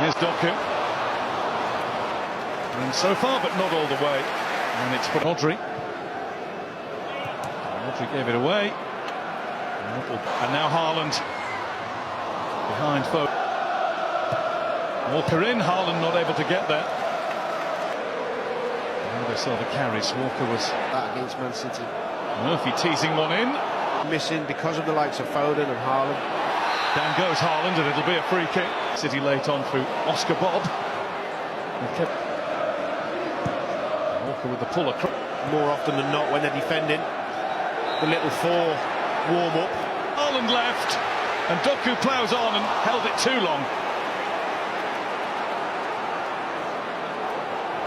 Here's Doku. And so far, but not all the way. And it's put Rodri. Rodri gave it away. And now Haaland behind Foden. Walker in, Haaland not able to get there. Now they saw the carries. Walker was that against Man City. Murphy teasing one in. Missing because of the likes of Foden and Haaland. Down goes Haaland and it'll be a free kick. City late on through Oscar Bob. Walker with the pull across. More often than not when they're defending. The little four warm-up. Haaland left and Doku ploughs on and held it too long.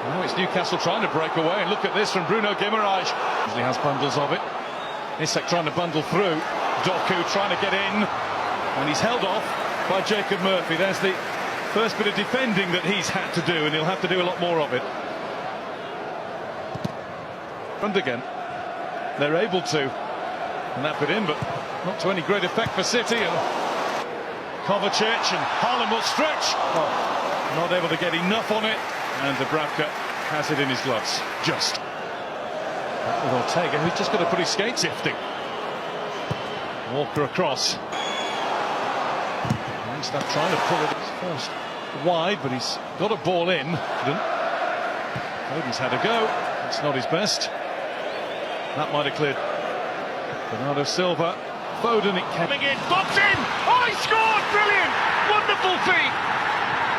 Now it's Newcastle trying to break away, and look at this from Bruno Guimaraes. He has bundles of it. Isak trying to bundle through. Doku trying to get in, and he's held off by Jacob Murphy. There's the first bit of defending that he's had to do, and he'll have to do a lot more of it. And again, they're able to nap it in, but not to any great effect for City. And Kovacic and Haaland will stretch. Oh, not able to get enough on it. And Dubravka has it in his gloves. Just. Back with Ortega, who's just got to put his skates lifting. Walker across. Longstaff trying to pull it first wide, but he's got a ball in. Foden's had a go. It's not his best. That might have cleared. Bernardo Silva. Foden, it came in. Box in! Oh, he scored! Brilliant! Wonderful feat!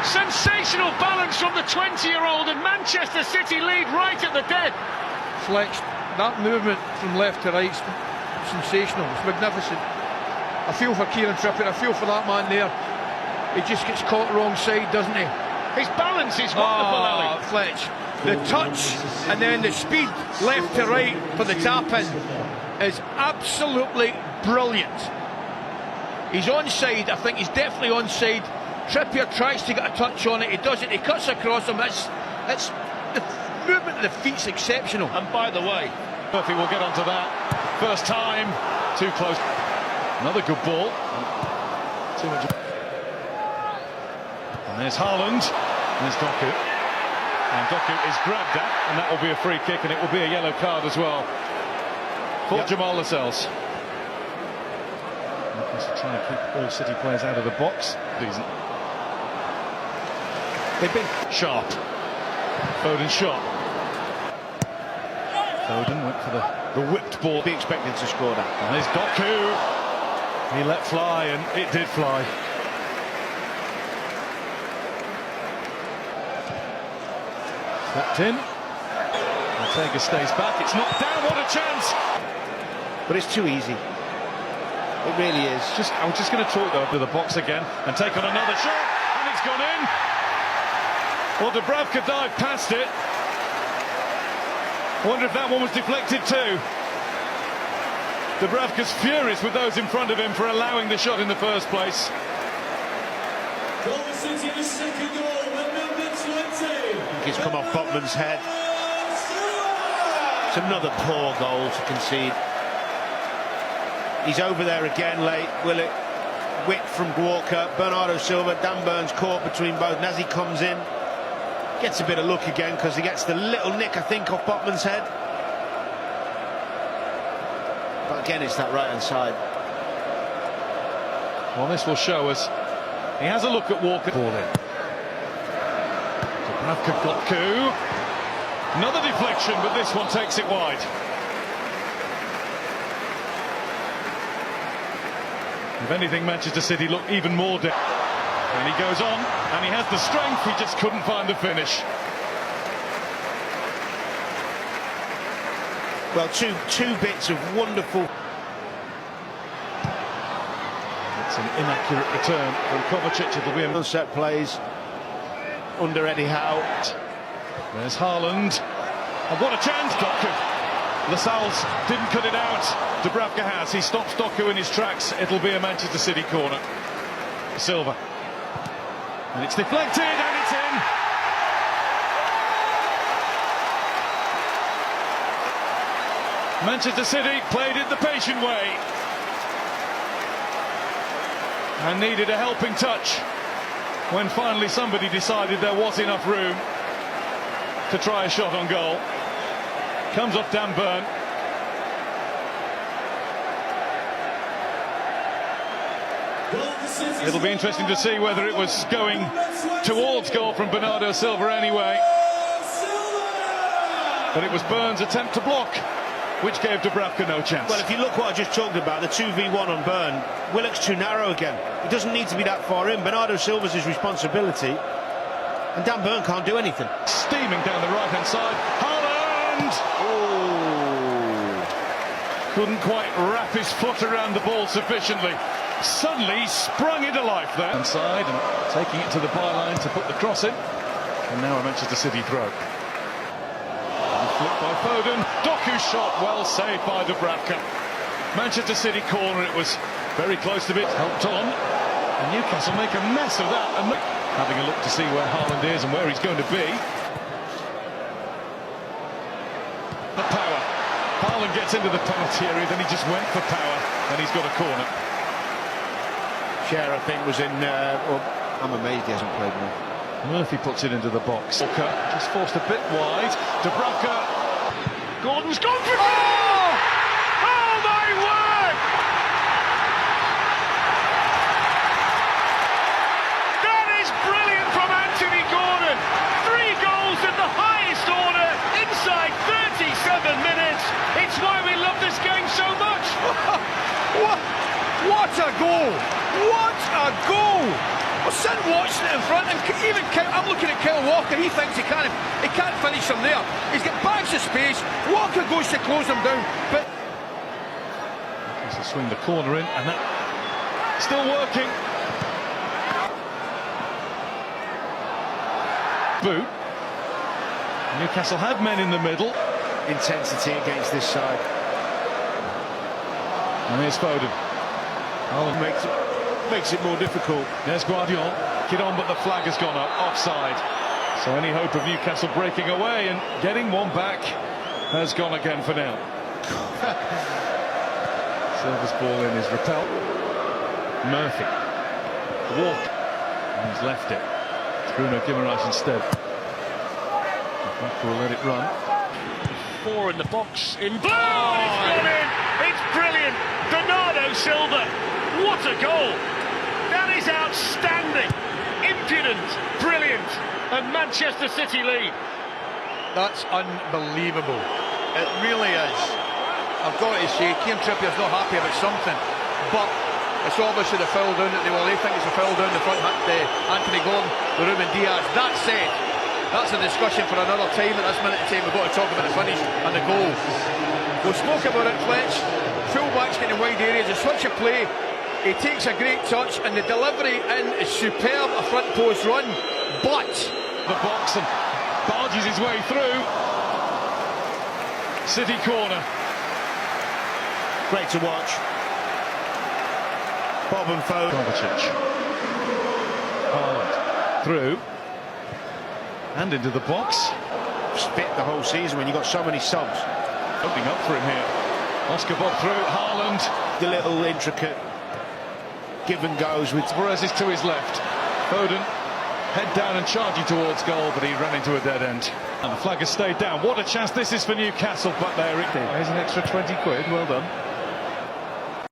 Sensational balance from the 20-year-old, and Manchester City lead right at the dead. Flexed. That movement from left to right, sensational. It's magnificent. I feel for Kieran Trippier. I feel for that man there. He just gets caught wrong side, doesn't he? His balance is wonderful, Ali. Fletch. The touch and then the speed left to right for the tap-in is absolutely brilliant. He's onside. I think he's definitely onside. Trippier tries to get a touch on it. He does it. He cuts across him. It's the movement of the feet's exceptional. And by the way, Murphy will get onto that. First time. Too close. Another good ball. Too much. And there's Haaland. There's Doku. And Doku is grabbed at, and that will be a free kick, and it will be a yellow card as well for Jamal Lascelles. Newcastle trying to keep all City players out of the box. They've been sharp. Foden shot. Foden went for the whipped ball. Be expected to score that. And there's Doku. He let fly, and it did fly. Flipped in. Ortega stays back. It's knocked down. What a chance! But it's too easy. It really is. I was just going to talk though to the box again and take on another shot, and it's gone in. Well, Dubravka dived past it. I wonder if that one was deflected too. Dubravka's furious with those in front of him for allowing the shot in the first place. City's second goal, number 20. It's come off Botman's head. It's another poor goal to concede. He's over there again late. Will it? Wick from Walker, Bernardo Silva, Dan Burns caught between both. And as he comes in, gets a bit of luck again because he gets the little nick, I think, off Botman's head. But again, it's that right-hand side. Well, this will show us. He has a look at Walker. Ball in. Dubravka got coup. Another deflection, but this one takes it wide. If anything, Manchester City look even more down. And he goes on, and he has the strength, he just couldn't find the finish. Well, two bits of wonderful. It's an inaccurate return from Kovacic. It'll be a set plays under Eddie Howe. There's Haaland. And what a chance, Doku. Lascelles didn't cut it out. Dubravka has. He stops Doku in his tracks. It'll be a Manchester City corner. Silva. And it's deflected, and it's in. Manchester City played it the patient way. And needed a helping touch. when finally somebody decided there was enough room to try a shot on goal. Comes off Dan Burn. It'll be interesting to see whether it was going towards goal from Bernardo Silva anyway. But it was Burn's attempt to block which gave Dubravka no chance. Well, if you look what I just talked about, the 2v1 on Burn, Willock's too narrow again. He doesn't need to be that far in. Bernardo Silva's his responsibility, and Dan Burn can't do anything. Steaming down the right-hand side, Haaland! Oh. Couldn't quite wrap his foot around the ball sufficiently. Suddenly he sprung into life there. Inside and taking it to the byline to put the cross in. And now a Manchester City throw. Flicked by Foden. Doku's shot, well saved by Dubravka. Manchester City corner, it was very close to it, helped on. And Newcastle make a mess of that. And having a look to see where Haaland is and where he's going to be. The power. Haaland gets into the penalty area, then he just went for power, and he's got a corner. Cher, I think, was in... well, I'm amazed he hasn't played more. Murphy puts it into the box. Walker just forced a bit wide. Dubravka. Gordon's gone for... Oh! Oh, my word! That is brilliant from Anthony Gordon. 3 goals at the highest order inside 37 minutes. It's why we love this game so much. What a goal! What a goal! Well, Sin watching it in front, and even I'm looking at Kyle Walker. He thinks he can't finish from there. He's got bags of space. Walker goes to close him down, but He's to swing the corner in, and that still working. Boot. Newcastle have men in the middle. Intensity against this side. And here's Foden. Haaland makes it more difficult. There's Guardiola. Get on, but the flag has gone up. Offside. So any hope of Newcastle breaking away and getting one back has gone again for now. Silva's ball in is repelled. Murphy. Walk. And he's left it. It's Bruno Guimaraes instead. Will let it run. 4 in the box. In blue! Oh, it's gone in! It's brilliant! Bernardo Silva! What a goal! That is outstanding! Impudent! Brilliant! And Manchester City lead. that's unbelievable. It really is. I've got to say, Kieran Trippier's not happy about something, but it's obviously the foul down that they think it's a foul down the front. Anthony Gordon, the Ruben Diaz. That said, that's a discussion for another time. At this minute of time, we've got to talk about the finish and the goal. We spoke about it, Fletch. Full-backs getting wide areas. It's such a play. He takes a great touch, and the delivery in is superb. A front post run, but the box and barges his way through. City corner. Great to watch. Bob and Foden. Kovacic. Haaland through and into the box. Spit the whole season when you got so many subs. Opening up for him here. Oscar Bob through. Haaland. The little intricate give and goes with Perez is to his left. Foden head down and charging towards goal, but he ran into a dead end. And the flag has stayed down. What a chance this is for Newcastle, but there it is. Here's an extra 20 quid. Well done.